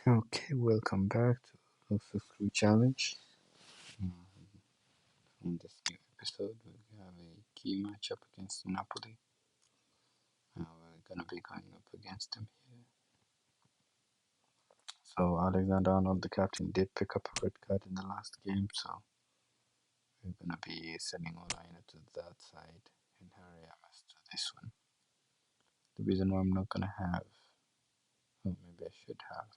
Okay, welcome back to Lowsocks Crew Challenge. In this new episode, we have a key matchup against Napoli. We're gonna be going up against them here. So Alexander Arnold, the captain, did pick up a red card in the last game, so we're gonna be sending Olaina to that side and Harry Amas to this one. The reason why I'm not gonna have, or maybe I should have,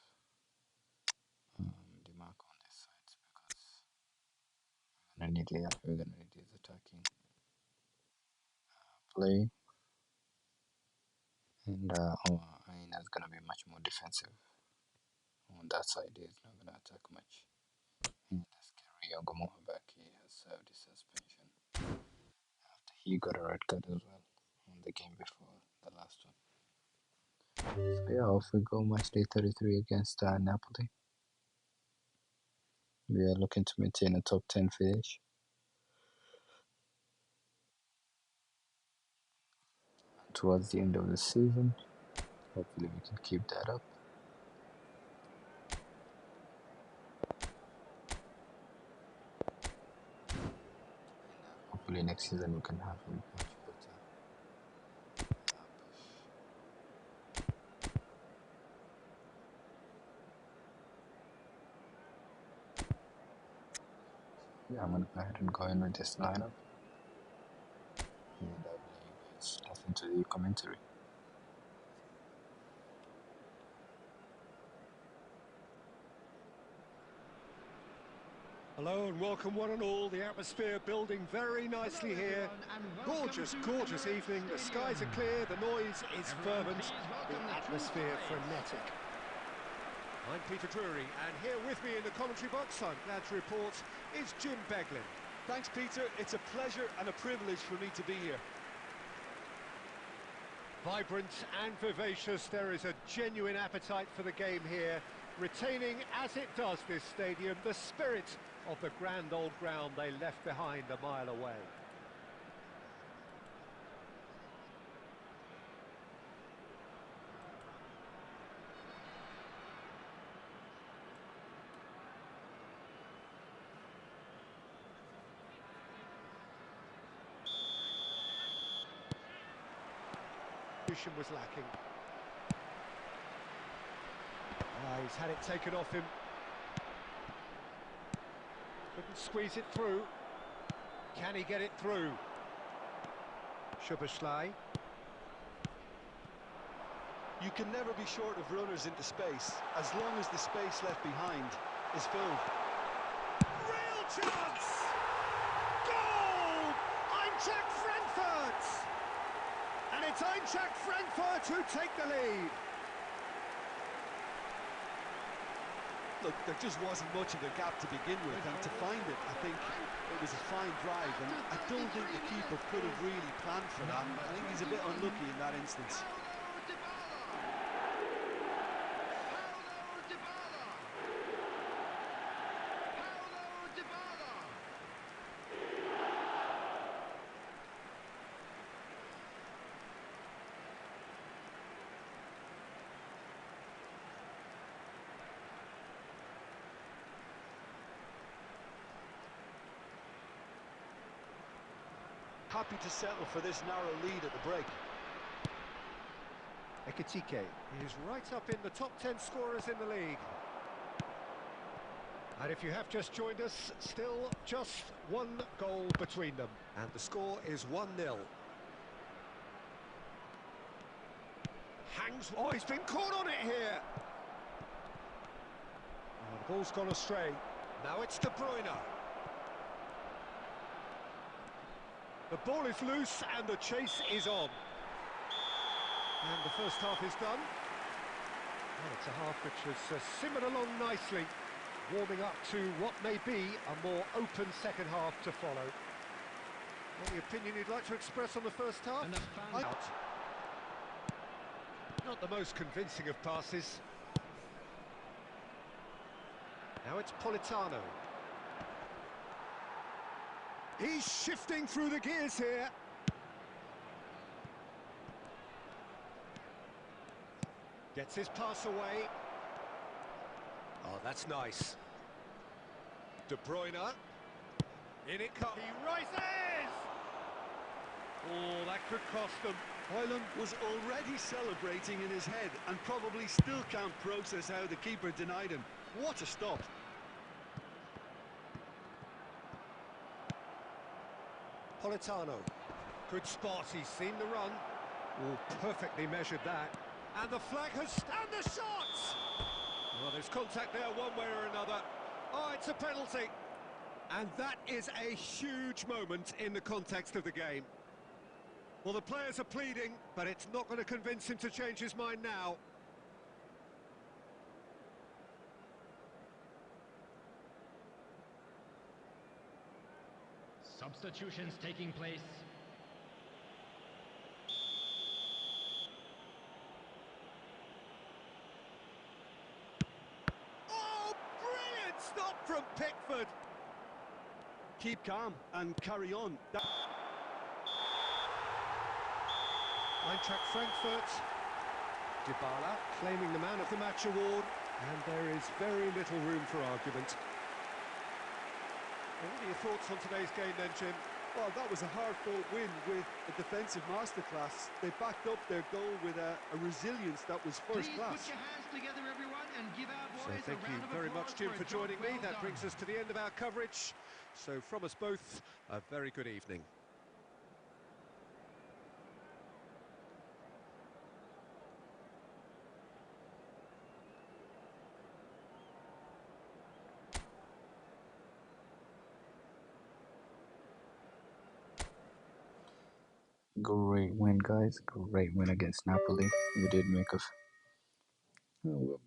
Demarco on this side is because we're gonna need his attacking play. And Aina is gonna be much more defensive on that side. He's not gonna attack much. And let's carry Yogomoha back. He has served his suspension after he got a red card as well on the game before the last one. So yeah, off we go. Match day 33 against Napoli. We are looking to maintain a top 10 finish towards the end of the season. Hopefully we can keep that up. Hopefully next season we can have a much better push. Yeah, I'm gonna go ahead and go in with this lineup. And I'll let you guys listen to the commentary. Hello and welcome one and all. The atmosphere building very nicely here. Gorgeous, gorgeous evening. The skies are clear, the noise is fervent, the atmosphere frenetic. I'm Peter Drury, and here with me in the commentary box, I'm glad to report, is Jim Beglin. Thanks, Peter. It's a pleasure and a privilege for me to be here. Vibrant and vivacious, there is a genuine appetite for the game here, retaining, as it does this stadium, the spirit of the grand old ground they left behind a mile away. Was lacking. He's had it taken off him. Couldn't squeeze it through. Can he get it through? Szoboszlai. You can never be short of runners into space, as long as the space left behind is filled. Real chance! Goal! Eintracht Frankfurt! And it's Eintracht Frankfurt who take the lead. Look, there just wasn't much of a gap to begin with, and to find it, I think it was a fine drive, and I don't think the keeper could have really planned for that. I think he's a bit unlucky in that instance. Happy to settle for this narrow lead at the break. Ekitike is right up in the top 10 scorers in the league. And if you have just joined us, still just one goal between them. And the score is 1-0. Hangs... Oh, he's been caught on it here! Oh, the ball's gone astray. Now it's De Bruyne. The ball is loose and the chase is on. And the first half is done. Well, it's a half which has simmered along nicely, warming up to what may be a more open second half to follow. Any opinion you'd like to express on the first half? Out. Not the most convincing of passes. Now it's Politano. He's shifting through the gears here. Gets his pass away. Oh, that's nice. De Bruyne. In it comes. He rises! Oh, that could cost them. Hoyland was already celebrating in his head and probably still can't process how the keeper denied him. What a stop. Politano. Good spot, he's seen the run. Oh, perfectly measured that. And the flag has... And the shots! Well, there's contact there one way or another. Oh, it's a penalty. And that is a huge moment in the context of the game. Well, the players are pleading, but it's not going to convince him to change his mind now. Substitutions taking place. Oh, brilliant stop from Pickford. Keep calm and carry on. Eintracht Frankfurt. Dybala claiming the man of the match award, and there is very little room for argument. Well, what are your thoughts on today's game then, Jim? Well, that was a hard-fought win with a defensive masterclass. They backed up their goal with a resilience that was first Please class. put your hands together, everyone, and give our boys So thank a you round of very applause much, Jim, for a job joining me. well That done. brings us to the end of our coverage. So from us both, a very good evening. Great win, guys. Great win against Napoli. We did make a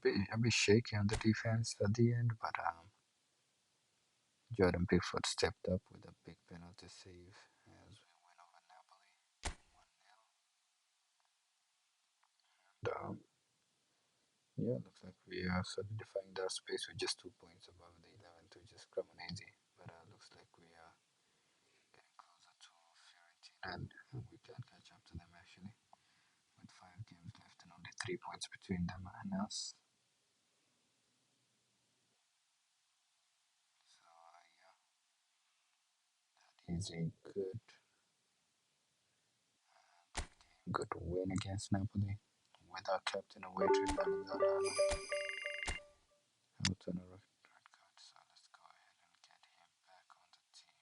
bit shaky on the defense at the end, but Jordan Pickford stepped up with a big penalty save as we win over Napoli 1-0. And yeah, looks like we are solidifying that space with just 2 points above the 11th, which is Cremonese. But looks like we are getting closer to Fiorentina, and we can catch up to them actually, with 5 games left and only 3 points between them and us. So yeah, that is a good win against Napoli with our captain away trip running out on out on a red card. So let's go ahead and get him back on the team.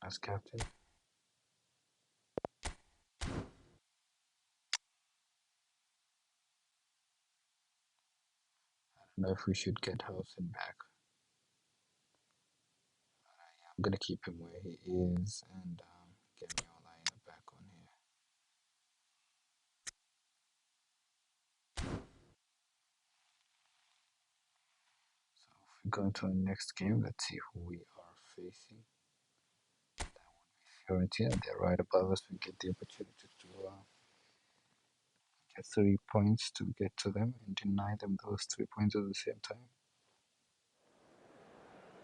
As captain. I don't know if we should get Housen back. I'm gonna keep him where he is and get Miola back on here. So if we go into our next game, let's see who we are facing. That would be Fiorentina. They're right above us. We get the opportunity to get 3 points to get to them and deny them those 3 points at the same time.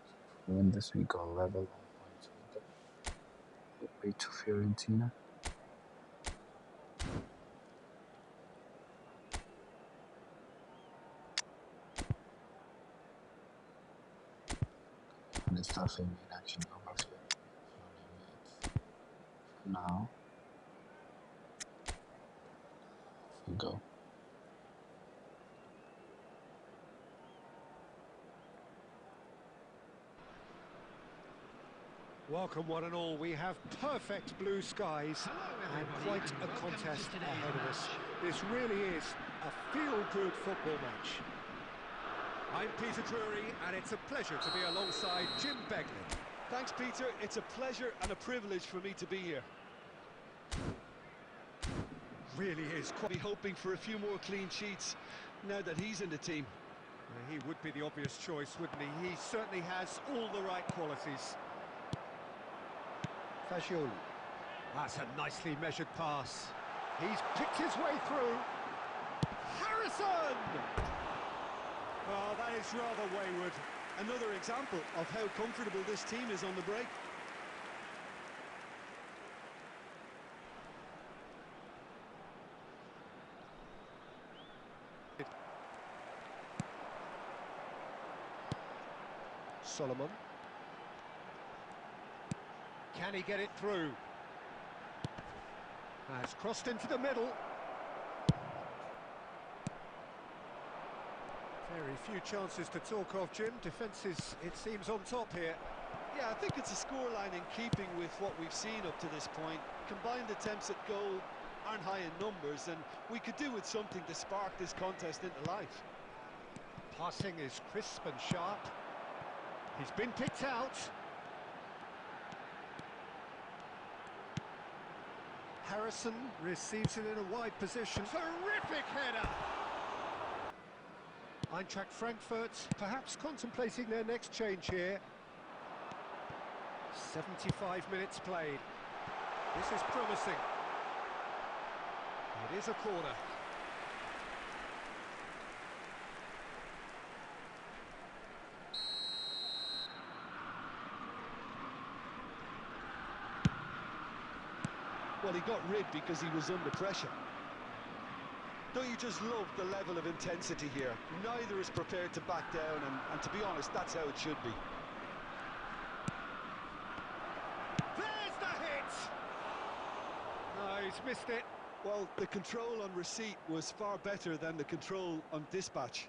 So if we win this, we go level on points with them. Away to Fiorentina. And it's nothing in action over here. For now, we go. Welcome one and all. We have perfect blue skies and quite a contest ahead of us. This really is A feel-good football match. I'm Peter Drury, and it's a pleasure to be alongside Jim Beglin. Thanks, Peter. It's a pleasure and a privilege for me to be here. Really is quite... Be hoping for a few more clean sheets now that he's in the team. He would be the obvious choice, wouldn't he? He certainly has all the right qualities. Fagioli. That's a nicely measured pass. He's picked his way through. Harrison! Oh, that is rather wayward. Another example of how comfortable this team is on the break. Solomon. Can he get it through? Has crossed into the middle. Very few chances to talk of, Jim. Defence is, it seems, on top here. Yeah, I think it's a scoreline in keeping with what we've seen up to this point. Combined attempts at goal aren't high in numbers, and we could do with something to spark this contest into life. Passing is crisp and sharp. He's been picked out. Harrison receives it in a wide position. Terrific header! Eintracht Frankfurt perhaps contemplating their next change here. 75 minutes played. This is promising. It is a corner. Well, he got rid because he was under pressure. Don't you just love the level of intensity here? Neither is prepared to back down, and to be honest, that's how it should be. There's the hit! No, he's missed it. Well, the control on receipt was far better than the control on dispatch.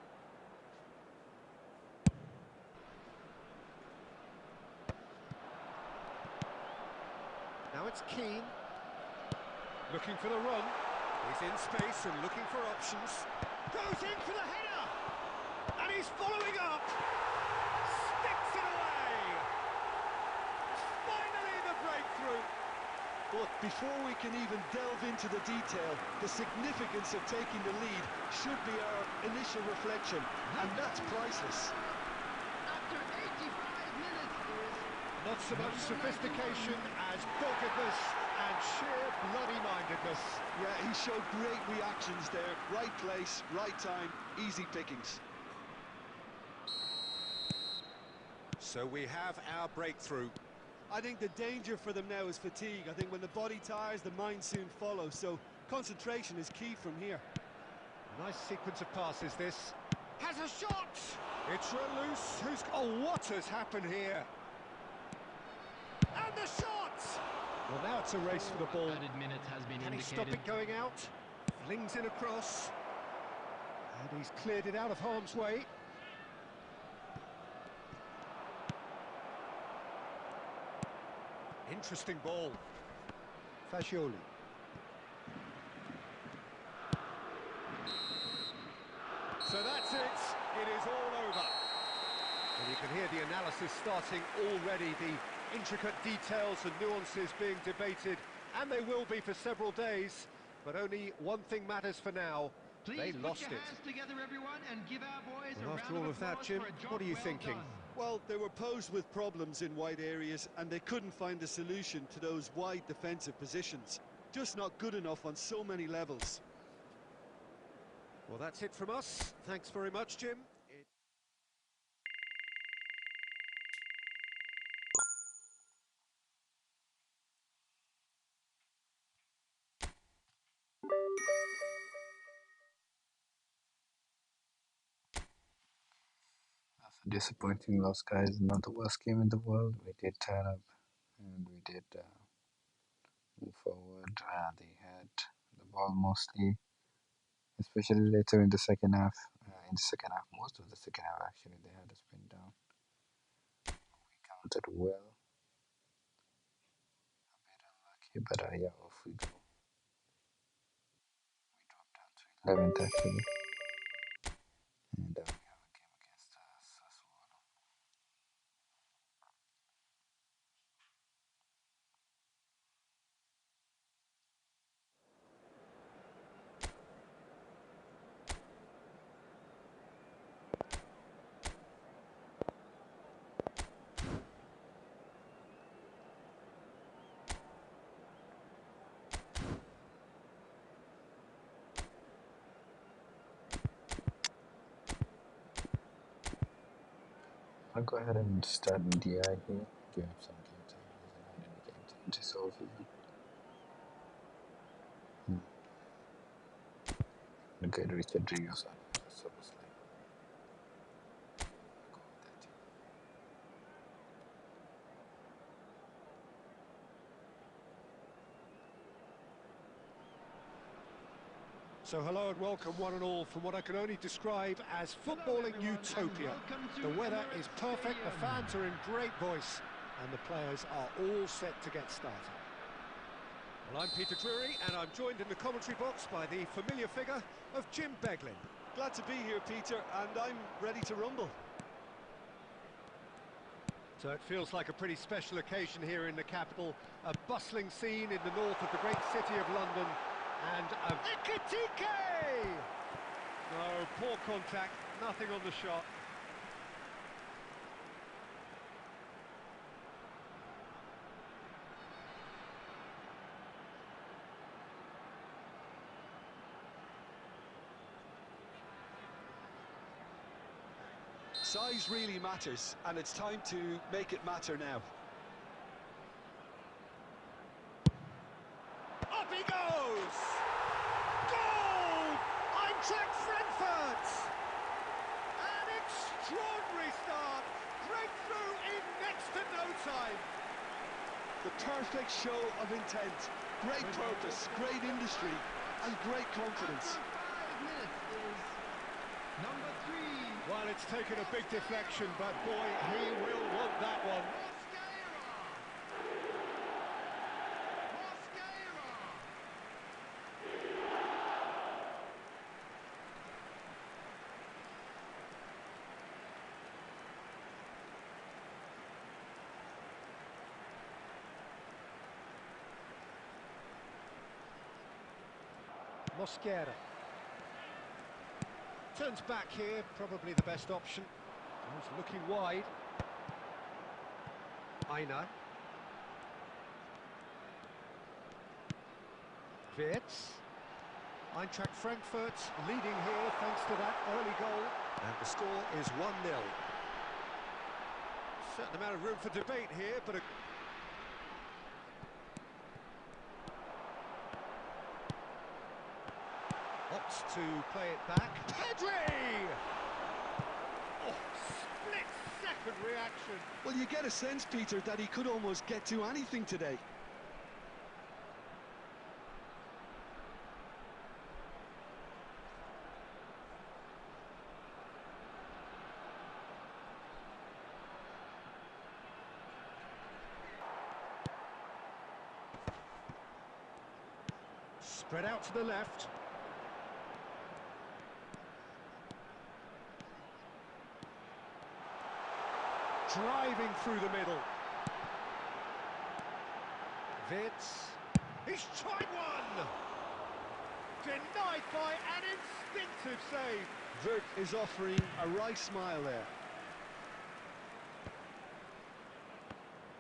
Now it's Keane. Looking for the run. He's in space and looking for options. Goes in for the header! And he's following up! Sticks it away! Finally the breakthrough! But before we can even delve into the detail, the significance of taking the lead should be our initial reflection, and that's priceless. After 85 minutes, Not so much sophistication as doggedness and sheer bloody-mindedness. Yeah, he showed great reactions there. Right place, right time, easy pickings. So we have our breakthrough. I think the danger for them now is fatigue. I think when the body tires, the mind soon follows. So concentration is key from here. Nice sequence of passes, this. Has a shot! It's run loose. Oh, what has happened here? And the shot! Well, now it's a race for the ball. added minutes has been Can he indicated. stop it going out? Flings it across. And he's cleared it out of harm's way. Interesting ball. Fagioli. So that's it. It is all over. And you can hear the analysis starting already. The intricate details and nuances being debated, and they will be for several days. But only one thing matters for now. Please They put lost your it. hands together, everyone, and give our boys Well, a after round all of of that, applause Jim, for a job what are you well thinking? done. Well, they were posed with problems in wide areas, and they couldn't find a solution to those wide defensive positions. Just not good enough on so many levels. Well, that's it from us. Thanks very much, Jim. After disappointing loss, guys, not the worst game in the world. We did turn up and we did move forward. They had the ball mostly, especially later in the second half. Most of the second half actually, they had us pinned down. We countered well, a bit unlucky, but yeah, off we go. We dropped down to 11th actually, and we have a game against Sassuolo. I'll go ahead and start in DI here, give him some game time. He hasn't had any game time this whole season. Okay, Richard Rios on Soboslai. Go with that team. So hello and welcome one and all from what I can only describe as footballing utopia. The weather is perfect, the fans are in great voice, and the players are all set to get started. Well, I'm Peter Drury, and I'm joined in the commentary box by the familiar figure of Jim Beglin. Glad to be here, Peter, and I'm ready to rumble. So it feels like a pretty special occasion here in the capital, a bustling scene in the north of the great city of London, and a Ekitike! No, poor contact, nothing on the shot. Size really matters, and it's time to make it matter now. Up he goes! Goal! Eintracht Frankfurt! An extraordinary start! Breakthrough in next to no time! The perfect show of intent, great purpose, great industry, and great confidence. After 5 minutes is number 3. Well, it's taken a big deflection, but boy, he will want that one. Mosquera. Turns back here, probably the best option. He's looking wide. Aina. Wirtz. Eintracht Frankfurt leading here thanks to that early goal. And the score is 1-0. Certain amount of room for debate here, but opts to play it back. Pedri! Oh, split-second reaction. Well, you get a sense, Peter, that he could almost get to anything today. Spread out to the left. Driving through the middle. Wirtz. He's tried one! Denied by an instinctive save. Wirtz is offering a wry smile there.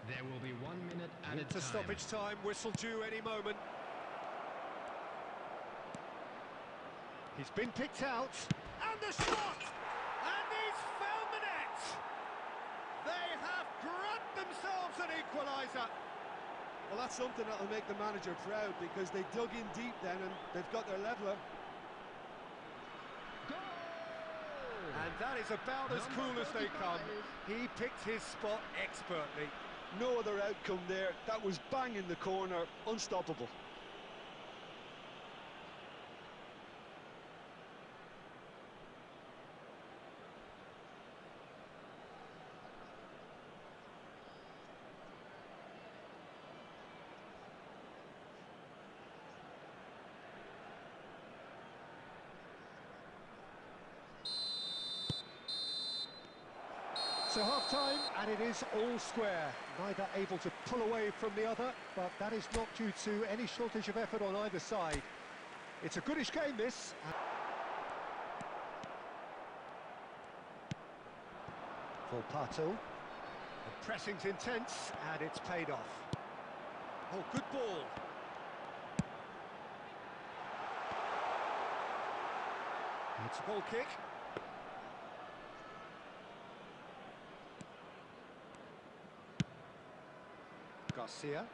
There will be 1 minute added Into time. stoppage time, whistle due any moment. He's been picked out, and the shot! And he's found the net! They have grabbed themselves an equaliser! Well, that's something that'll make the manager proud, because they dug in deep then and they've got their leveller. Goal! And that is about as cool as they come. He picked his spot expertly. No other outcome there. That was bang in the corner, unstoppable. So half-time, and it is all square. Neither able to pull away from the other, but that is not due to any shortage of effort on either side. It's a goodish game, this. For Pato. The pressing's intense, and it's paid off. Oh, good ball. It's a goal kick. Garcia.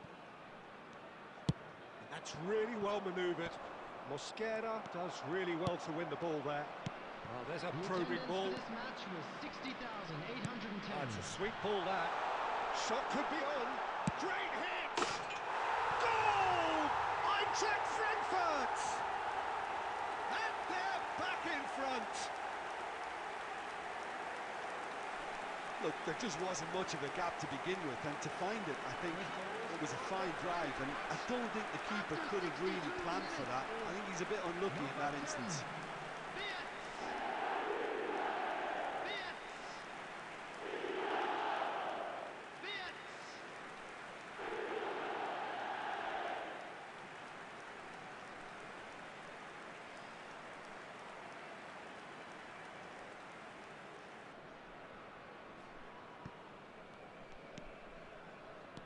And that's really well manoeuvred. Mosquera does really well to win the ball there. Oh, there's a probing ball. This match was 60,810. That's a sweet ball, that. Shot could be on. Great hit! Goal! Eintracht Frankfurt! And they're back in front. Look, there just wasn't much of a gap to begin with, and to find it, I think it was a fine drive, and I don't think the keeper could have really planned for that. I think he's a bit unlucky in that instance.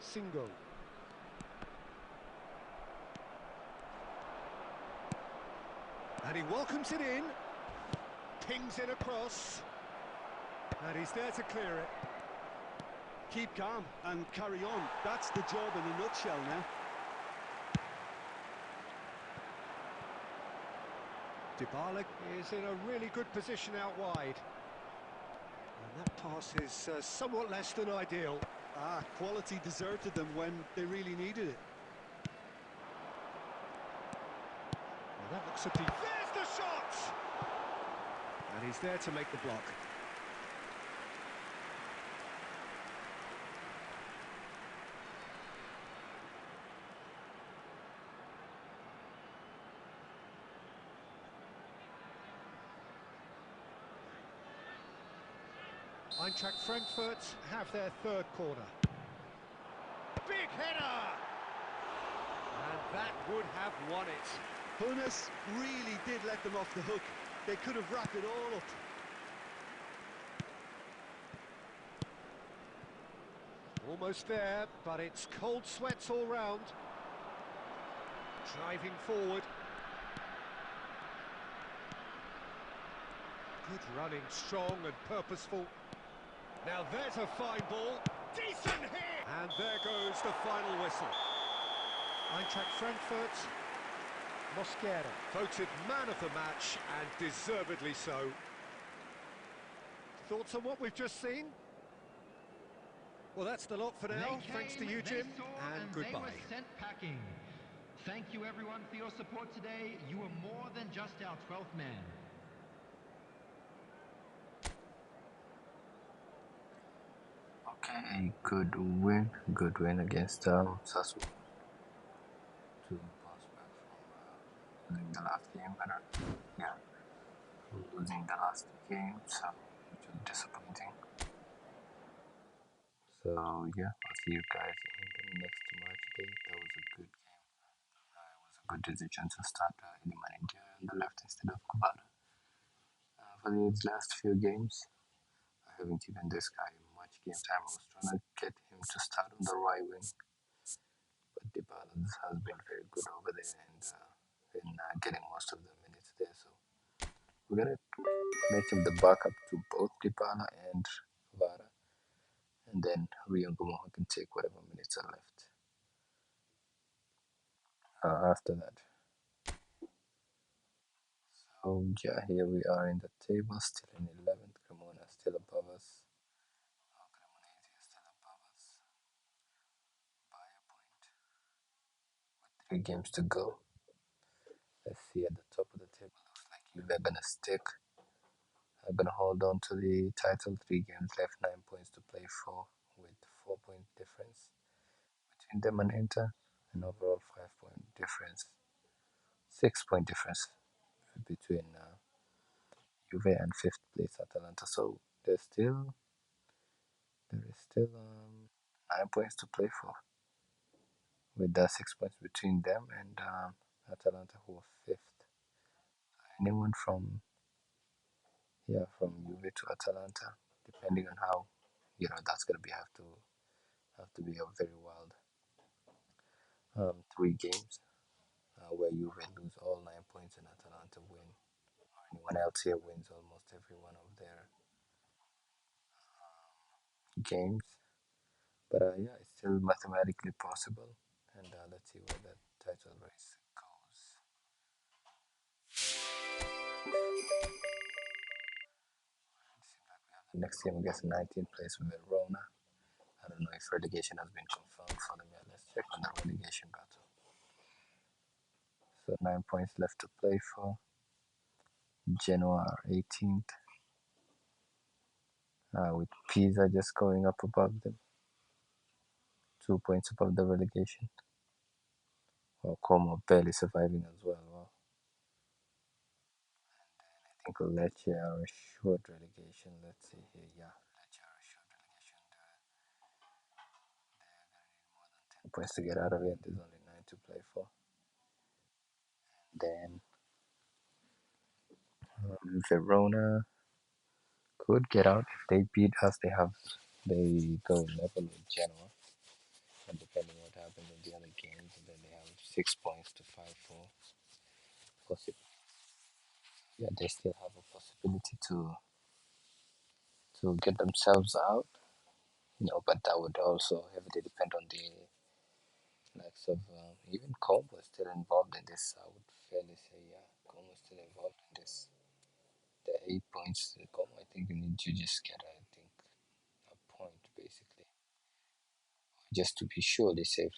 Single. And he welcomes it in. Pings it across. And he's there to clear it. Keep calm and carry on. That's the job in a nutshell now. Dybala is in a really good position out wide. And that pass is somewhat less than ideal. Quality deserted them when they really needed it. Well, that looks a deep. There's the shot! And he's there to make the block. Eintracht Frankfurt have their third corner. Big header! And that would have won it. Hunes really did let them off the hook. They could have wrapped it all up. Almost there, but it's cold sweats all round. Driving forward. Good running, strong and purposeful. Now there's a fine ball. Decent hit! And there goes the final whistle. Eintracht Frankfurt, Mosquera, voted man of the match, and deservedly so. Thoughts on what we've just seen? Well, that's the lot for now. Thanks to you, Jim, and goodbye. They were sent packing. Thank you, everyone, for your support today. You were more than just our 12th man. Okay, good win against Sassuolo. To bounce back from losing the last game, losing the last game, so which was disappointing. So yeah, I'll see you guys in the next match day. That was a good game. It was a good decision to start Iliman India on the left instead of Kubala. For these last few games, I haven't given this guy much game time. I was trying to get him to start on the right wing, but Dybala has been very good over there and in getting most of the minutes there. So we're gonna make him the backup to both Dybala and Vara, and then Riyongumoha can take whatever minutes are left after that. So yeah, here we are in the table, still in 11th. Cremona still above us. Cremonese is still above us by a point with 3 games to go. Let's see at the top of the table. Looks like Juve are gonna stick. I'm gonna hold on to the title. 3 games left, 9 points to play for, with 4-point difference between them and Inter, and overall 5-point difference, 6-point difference between Juve and 5th place Atalanta. So there's still There is still 9 points to play for, with 6 points between them and Atalanta, who are fifth. Anyone from Juve to Atalanta, depending on how that's gonna be have to be a very wild 3 games where Juve lose all 9 points and Atalanta win. Anyone else here wins almost every one of their games. But yeah, it's still mathematically possible. And let's see where that title race goes. The next game against 19th place with Verona. I don't know if relegation has been confirmed for them yet. Let's check on the relegation battle. So 9 points left to play for. Genoa are 18th, with Pisa just going up above them, 2 points above the relegation. Well, Como barely surviving as well. Well, I think Lecce are assured relegation. Let's see here. Yeah, Lecce are assured relegation. They're 10 points to get out of it. There's only 9 to play for. Then Verona could get out if they beat us. They go level with Genoa, and depending what happens in the other games, and then they have 6 points to fight for. Yeah, they still have a possibility to get themselves out. But that would also heavily depend on the likes of even Como is still involved in this. I would fairly say, yeah, Como is still involved in this. The 8 points, Como, I think you need to just get, I think, a point basically, just to be surely safe.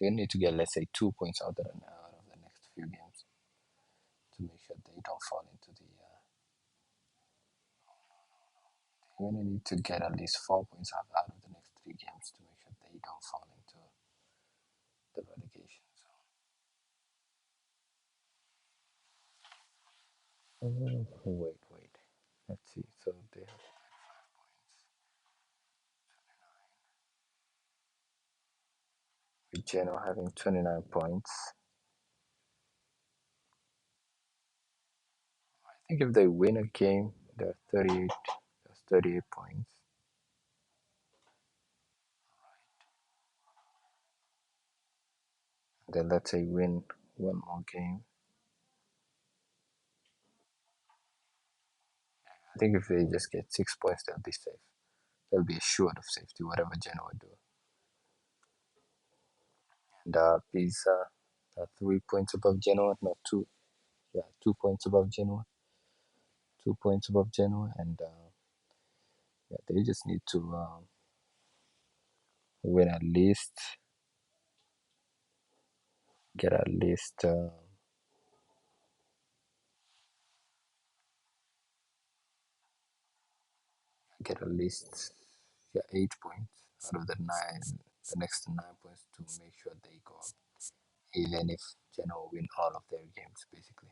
They need to get, let's say, 2 points out of the next few games to make sure they don't fall into the. You're gonna need to get at least 4 points out of the next 3 games to make sure they don't fall into the relegation zone. Wait. Let's see. So they have 5 points. With Genoa having 29 points. I think if they win a game, they're 38. That's 38 points. Then let's say win one more game. I think if they just get 6 points, they'll be safe. They'll be assured of safety, whatever Genoa do. And Pisa are 3 points above Genoa, not two. Yeah, 2 points above Genoa. 2 points above Genoa, and yeah, they just need to win at least, get at least, yeah, 8 points out of the nine, the next 9 points to make sure they go up, even if Genoa win all of their games, basically.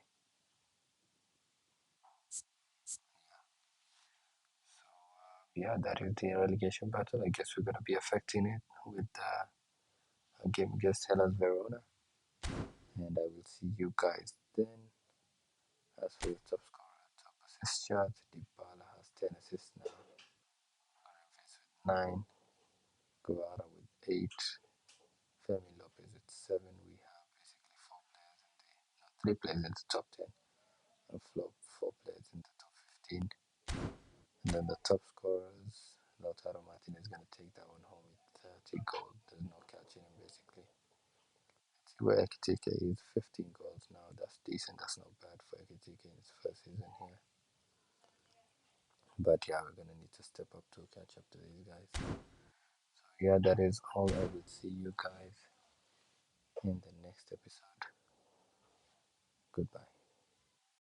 Yeah, that is the relegation battle. I guess we're gonna be affecting it with a game against Hellas Verona, and I will see you guys then. As for the top scorer, top assist chart, Dybala has 10 assists now. 9, Guevara with 8, Femi Lopez with 7. We have basically 3 players in the top 10, and 4 players in the top 15. And then the top scorers, Lautaro Martinez is going to take that one home with 30 goals. There's no catching him basically. See where Ekitike is, 15 goals now. That's decent. That's not bad for Ekitike in his first season here. But yeah, we're going to need to step up to catch up to these guys. So yeah, that is all. I will see you guys in the next episode. Goodbye.